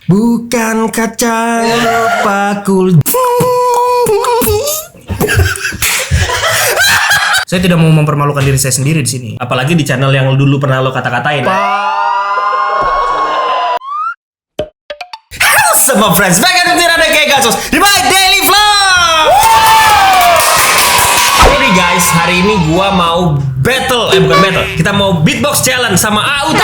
Bukan kacang pakul. Saya tidak mau mempermalukan diri saya sendiri di sini. Apalagi di channel yang dulu pernah lo kata-katain. Halo semua friends, back at the kayak Gasos di my daily vlog. Jadi guys, hari ini gua mau bukan battle. Kita mau beatbox challenge sama Auta.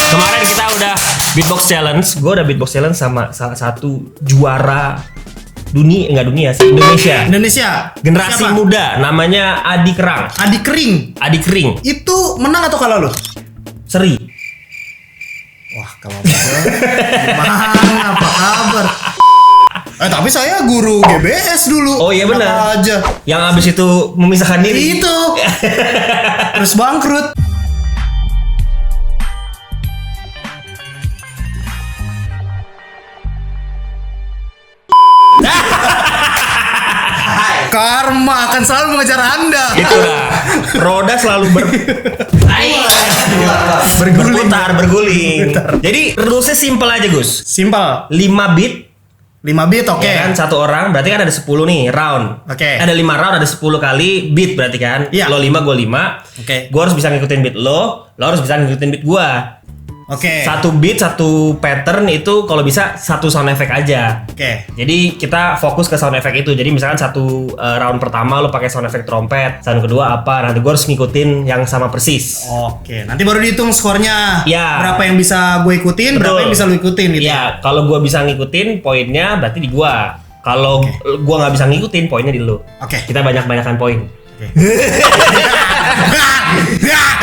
Kemarin kita udah beatbox challenge. Gua udah beatbox challenge sama salah satu juara Indonesia. Generasi Siapa? muda, namanya Adi Kerang. Adi Kering. Itu menang atau kalah lo? Seri. Wah, kalau gimana? Apa kabar? Tapi saya guru GBS dulu. Oh iya benar. Aja. Yang abis itu memisahkan diri. Itu. Terus bangkrut. Karma akan selalu mengejar Anda. Itulah. Roda selalu berguling. Jadi rulesnya simple aja Gus. Simpel. 5 beat. 5 beat oke. Ya kan satu orang berarti kan ada 10 nih round. Oke. Ada 5 round, ada 10 kali beat berarti kan. Iya. Lo 5, gue 5. Oke. Gue harus bisa ngikutin beat lo harus bisa ngikutin beat gue. Oke. Satu beat, satu pattern itu kalau bisa satu sound effect aja. Oke. Jadi kita fokus ke sound effect itu. Jadi misalkan satu round pertama lo pakai sound effect trompet, sound kedua apa? Nanti gue harus ngikutin yang sama persis. Oke, nanti baru dihitung skornya. Ya. Berapa yang bisa gue ikutin, berapa yang bisa lu ikutin gitu. Iya, kalau gue bisa ngikutin poinnya berarti di gue. Kalau gue nggak bisa ngikutin poinnya di lo. Oke. Kita banyak-banyakan poin. Oke.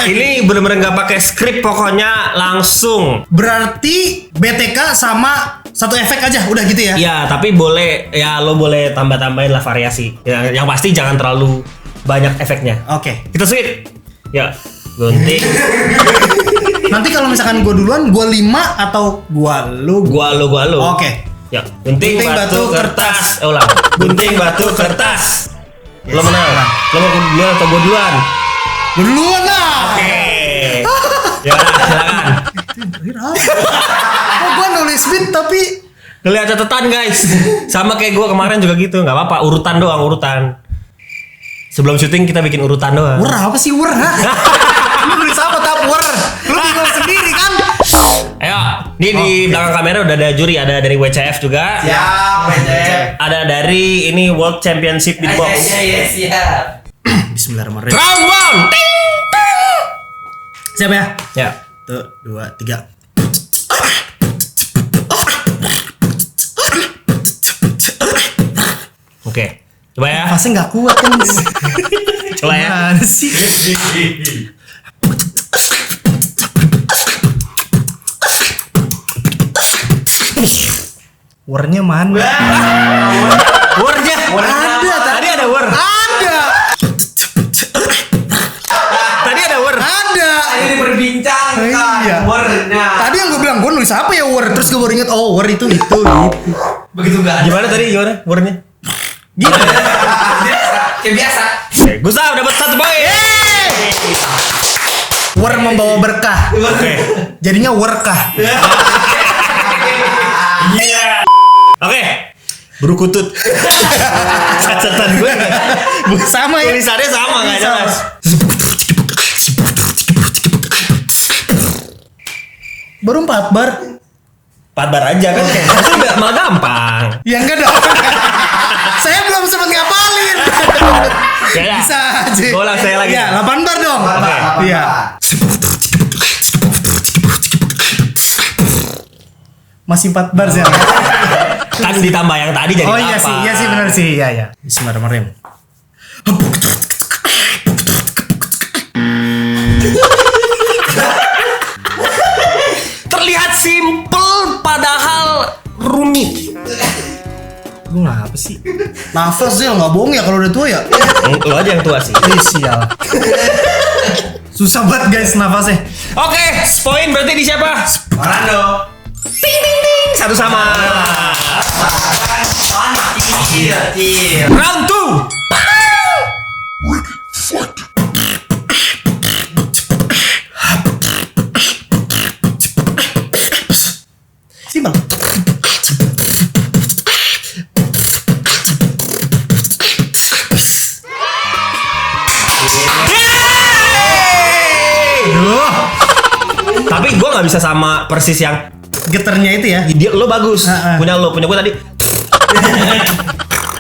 Ini bener-bener nggak pakai skrip, pokoknya langsung. Berarti BTK sama satu efek aja, udah gitu ya? Ya, tapi boleh ya lo boleh tambah-tambahin lah variasi. Ya, yang pasti jangan terlalu banyak efeknya. Oke. Kita sweet. Ya, gunting. Nanti kalau misalkan gue duluan, gue 5 atau gue lu? Gua lo. Oke. Ya, gunting, batu, kertas. Ulang. Gunting, batu, kertas. Lo menang. Lo mau duluan atau gua duluan? Gue duluan lah. Oke. Ya udah, silakan. Oh, gue nulis beat tapi Ngeliat catatan guys. Sama kayak gua kemarin juga gitu. Nggak apa-apa, urutan doang, urutan. Sebelum syuting kita bikin urutan doang. Wur apa sih wur? Lu nulis apa tap wur? Lu bingung sendiri kan? Ayo, ini di belakang kamera udah ada juri, ada dari WCF juga. Siap, Ada dari ini World Championship Beatbox. siap. Bismillahirrahmanirrahim. Round 1. Siap ya? Ya. 1, 2, 3. Oke. Coba ya. Pasti nggak kuat kan? Coba ya. Gimana sih? Warnya mana? Wordnya Ada, tadi ada word. Ada. Tadi ada word. Ada. Ini diperbincangkan Iya. warna. Tadi yang gue bilang gue nulis apa ya war? Terus gue baru inget oh war itu gitu. Begitu enggak ada. Gimana tadi gimana wordnya? Gitu. Biasa, kayak biasa. Oke, Gustav dapat 1 poin. War membawa berkah. Oke. Jadinya warkah. Iya. Oke. Berukutut. Catatan gue Sama ya. tulisannya sama nggak jelas. Baru 4 bar. 4 bar aja kan. Itu udah malah gampang. Ya enggak dong. Saya belum sempat ngapalin. Ya, Bisa aja. Gua ulang saya lagi. Iya, 8 bar dong. Oke. Iya. Masih 4 bar sih. Kan ditambah yang tadi jadi Oh apa? iya sih benar sih. Iya ya. Bismillahirrahmanirrahim. Terlihat simple padahal rumit. Lu ngapa sih? Nafas sih nggak bohong ya kalau udah tua ya. Lo aja yang tua sih. Sial. Susah banget guys nafasnya. Oke, poin berarti di siapa? Orlando. Ting ting ting. Satu sama. Iya. Round 2. gue nggak bisa sama persis yang Geternya itu ya. lo bagus, punya gue tadi.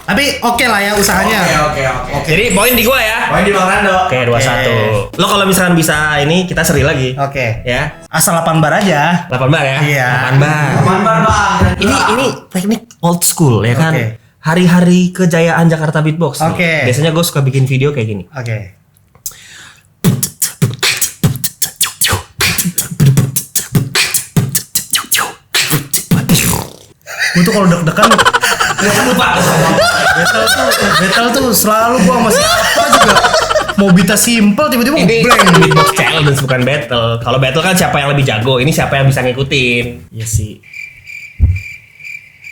Tapi oke lah ya usahanya. Oke. Jadi poin di gue ya. Poin di Bang Rando. Oke, 2-1. Lo kalau misalkan bisa ini kita seri lagi. Oke. Ya. Asal 8 bar aja. 8 bar ya? Iya. 8 bar. Mantap Bang. Ini teknik old school ya kan? Oke. Hari-hari kejayaan Jakarta Beatbox. nih. Oke. Biasanya gue suka bikin video kayak gini. Oke. Gue tuh kalau deg-degan Lupa. battle tuh selalu gua masih apa juga mau beatnya simple tiba-tiba Ini blank. beatbox challenge bukan battle. Kalau battle kan siapa yang lebih jago, ini siapa yang bisa ngikutin. Iya sih.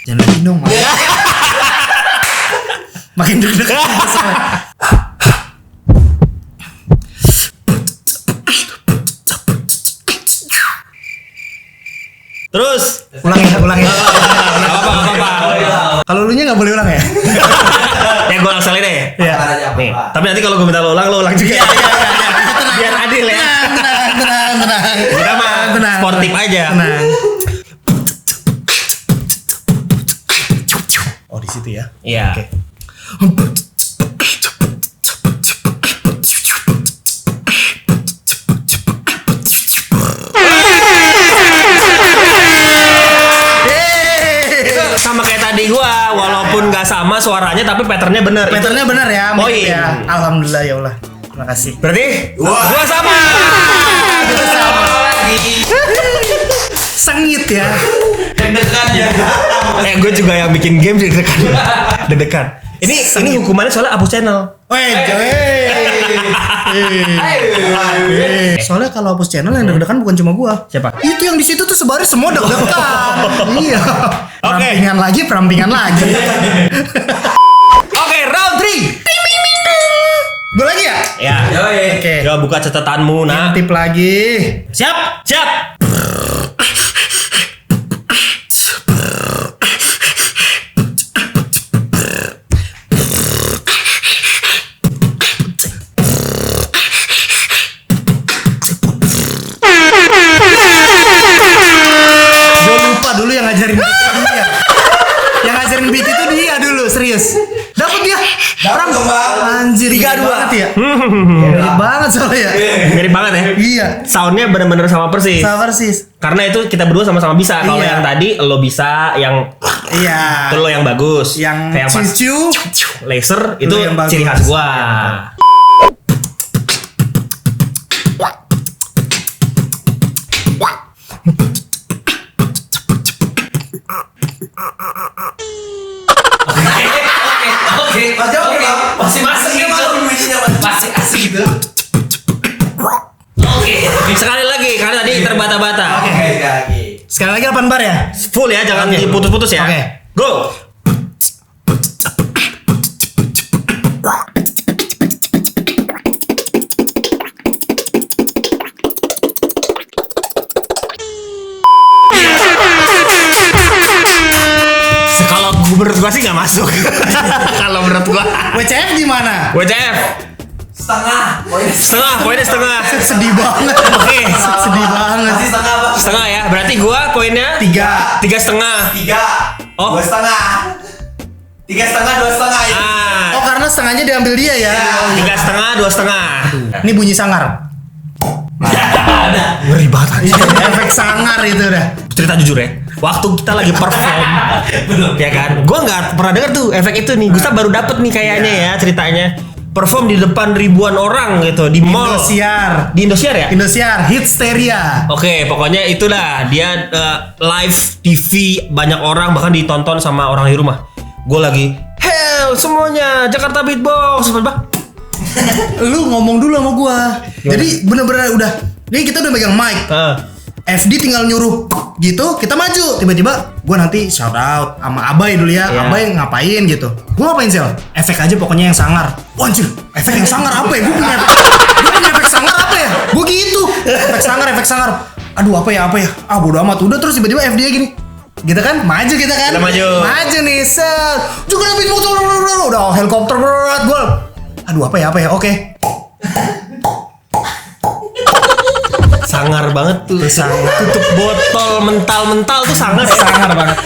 Jangan lagi dong, Mas. Makin deg-degan. Terus Ulang ya. Gak apa-apa. Kalau lu nya nggak boleh ulang ya? Ya gue langsung deh. Iya. Nih, tapi nanti kalau gue minta lo ulang juga. Biar adil ya. Tenang. Kita mah Tenang. sportif aja. Tenang. Oh di situ ya? Iya. Oke. Sama kayak tadi gua, walaupun nggak sama suaranya tapi patternnya bener. Patternnya benar ya, Poin. mirip ya. Alhamdulillah ya Allah. Terima kasih. Berarti gua sama. Sengit ya. Deg-degan ya. Gue juga yang bikin game deg-degan. Ini hukumannya soalnya hapus channel. Soalnya kalau hapus channel yang deg-degan bukan cuma gua. Siapa? Itu yang di situ tuh sebaris semua deg-degan. Iya. Oke. Perampingan lagi. Oke, round 3. Gue lagi ya? Ya. Yoi. Oke. Coba buka catatanmu, nah. Tip lagi. Siap. Gue lupa dulu yang ngajarin beat itu dia. Yang ngajarin beat itu dia dulu, serius. Dapat dia. Dapat dong, Bang. Anjir, 3-2. banget ya. Mirip banget soalnya ya. Mirip banget ya. Iya. Soundnya bener-bener sama persis. Sama persis. Karena itu kita berdua sama-sama bisa. Kalau Iya. yang tadi lo bisa, yang Iya. itu lo yang bagus. Yang kayak pas ciu laser itu yang bagus. ciri khas gua. Oke. Masih masuk gitu. Masih asik gitu. Oke. Sekali lagi karena tadi terbata-bata. Oke, lagi. Sekali lagi 8 bar ya? Full ya, jangan Oke. diputus-putus ya. Oke. Go. Kalau menurut gua sih nggak masuk. Kalau menurut gua. WCF gimana? WCF Setengah. poinnya setengah. Sedih banget. Oke. Sedih banget. Masih setengah, Bang. Setengah ya. Berarti gua poinnya 3. 3,5. 3. Oh. 2,5. 3,5, 2,5 ya. Oh karena setengahnya diambil dia ya. 3,5, 2,5. Ini bunyi sangar. Ada. Ngeri banget. Iya, efek sangar itu udah. Cerita jujur ya, waktu kita lagi perform, ya kan, gue nggak pernah denger tuh efek itu nih. Gustaf baru dapet nih kayaknya ya ceritanya. Perform di depan ribuan orang gitu di mall. Indosiar. Di Indosiar ya? Indosiar, Hitsteria. Oke, pokoknya itulah dia live TV banyak orang bahkan ditonton sama orang di rumah. Gue lagi, hell semuanya Jakarta Beatbox, apa? Lu ngomong dulu sama gua. Jadi bener-bener udah. Nih kita udah megang mic. FD tinggal nyuruh gitu, kita maju. Tiba-tiba gua nanti shout out sama Abai dulu ya. Iya. Abai ngapain gitu. Gua ngapain Sel? Efek aja pokoknya yang sangar. Wah, anjir, efek yang sangar apa ya? Gua punya efek sangar apa ya? Gua gitu. Efek sangar. Aduh, apa ya? Ah, bodo amat. Udah terus tiba-tiba FD gini. Gitu kan? Maju kita kan? Kita maju. Maju nih, Sel. Juga lebih motor udah helikopter berat gua. Aduh, apa ya? Oke. Sangar banget tuh. Sangar. Tutup botol mental-mental tuh sangar. Sangar banget.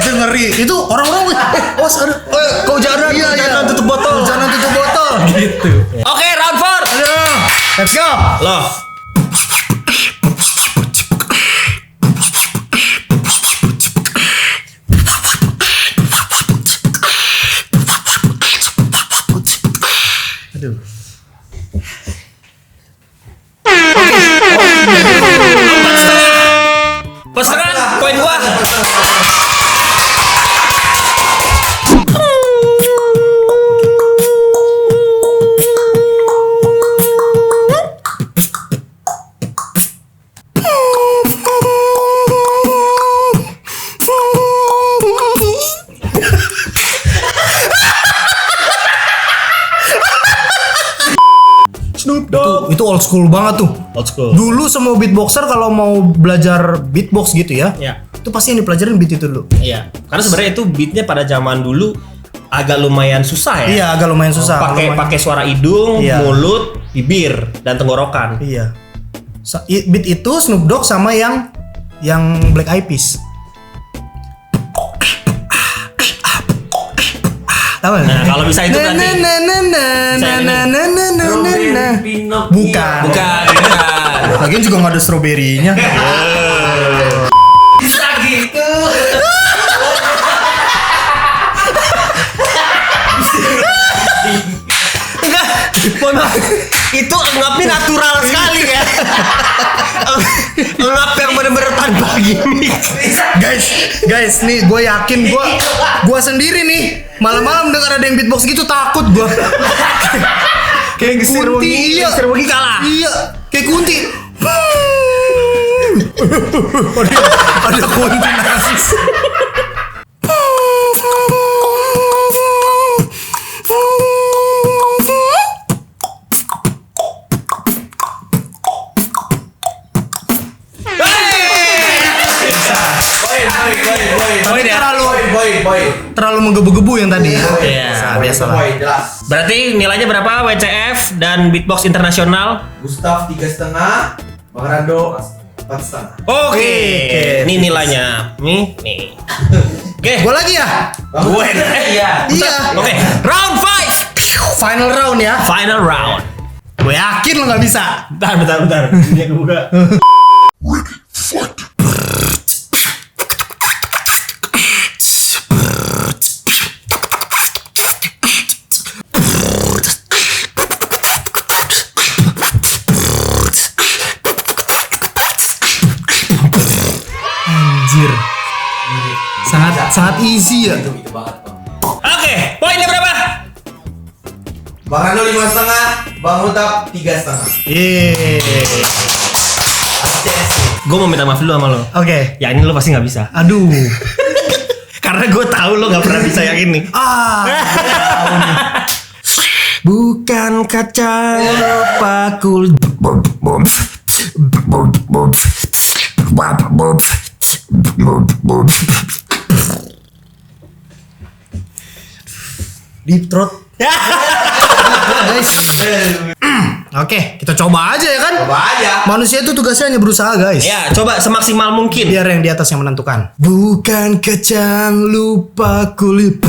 Itu ngeri. Itu orang-orang awas ada. Kau jangan, Iya, jangan tutup botol. Jangan tutup botol. Gitu. Oke, round 4. Let's go. Loh. Aduh. Pas setengah, poin gua. Snoop Dogg. Itu old school banget tuh. Old school. Dulu semua beatboxer kalau mau belajar beatbox gitu ya, Ya. itu pasti yang dipelajarin beat itu dulu. Iya. Karena sebenarnya itu beatnya pada zaman dulu agak lumayan susah ya. Iya, agak lumayan susah. Pakai suara hidung, Iya. mulut, bibir dan tenggorokan. Iya. Beat itu Snoop Dogg sama yang Black Eyed Peas. Tahu nggak? Nah, kalau bisa itu berarti Bukan. bukan. Lagian juga nggak ada stroberinya. Bisa gitu. Enggak. Mohon maaf. Itu ngapnya natural sekali ya. Ngap yang bener-bener tanpa gimmick. Guys, nih gue yakin gue sendiri nih malam-malam dengar ada yang beatbox gitu takut gue. Kayak Kunti, iya. Serwogi kalah. Iya, kayak Kunti. ada Kunti nangis. Poin ya? Poin. Terlalu menggebu-gebu yang tadi. Iya, biasa lah. Poin jelas. Berarti nilainya berapa WCF dan beatbox internasional? Gustaf 3,5, Bang Rando 4,5. Oke. Ini nilainya. Nih. Oke. Gue lagi ya? Gue. Iya. Iya. Oke. Round 5. Final round ya. Final round. Gue yakin lo nggak bisa. Bentar. Ini aku buka. Anjir. Sangat easy ya. Itu banget, Bang. Oke, poinnya berapa? Bang Rando 5,5, Bang Utap 3,5. Gue mau minta maaf dulu sama lo. Oke. Ya ini lo pasti nggak bisa. Aduh. Karena gue tahu lo nggak pernah bisa yang ini. Bukan kaca pakul. Deep throat. Guys. Oke, kita coba aja ya kan? Coba aja. Manusia itu tugasnya hanya berusaha, guys. Ya, coba semaksimal mungkin. Biar yang di atas yang menentukan. Bukan kacang lupa kulit.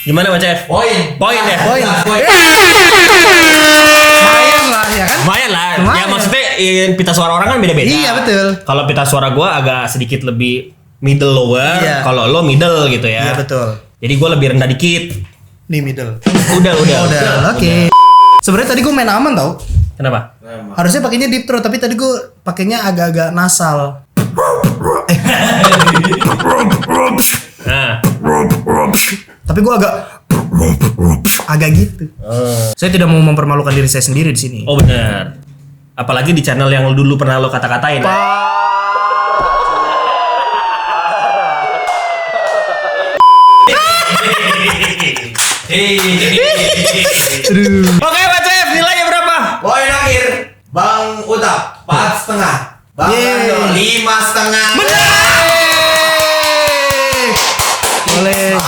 Gimana Mas Chef? Poin. Poin ya? Poin. Poin. Lumayan lah ya kan? Lumayan lah. Lumayan. Ya maksudnya pita suara orang kan beda-beda. Iya, betul. Kalau pita suara gua agak sedikit lebih middle lower. Iya. Kalau lo middle gitu ya. Iya, betul. Jadi gua lebih rendah dikit. Nih middle. Udah. Oke. Sebenarnya tadi gue main aman tau. Kenapa? Harusnya pakainya deep throat, tapi tadi gue pakainya agak-agak nasal. Nah, Tapi gue agak gitu. Saya tidak mau mempermalukan diri saya sendiri di sini. oh benar. Apalagi di channel yang dulu pernah lo kata-katain. Oke, Mas Chef, nilainya berapa? Poin akhir, Bang Utap 4,5, Bang Yeay. Rando 5,5. Boleh.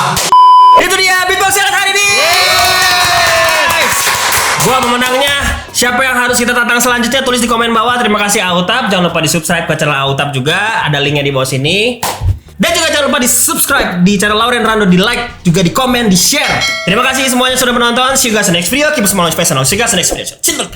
Itu dia beatbox Siapa yang harus kita tantang selanjutnya tulis di komen bawah. Terima kasih Autap. Jangan lupa di subscribe ke channel Autap juga. Ada linknya di bawah sini. Dan juga jangan lupa di subscribe di channel Lauren Rando, di like, juga di komen, di share. Terima kasih semuanya sudah menonton. See you guys in the next video. Keep smiling, space, and I'll see you guys in the next video. Cinta.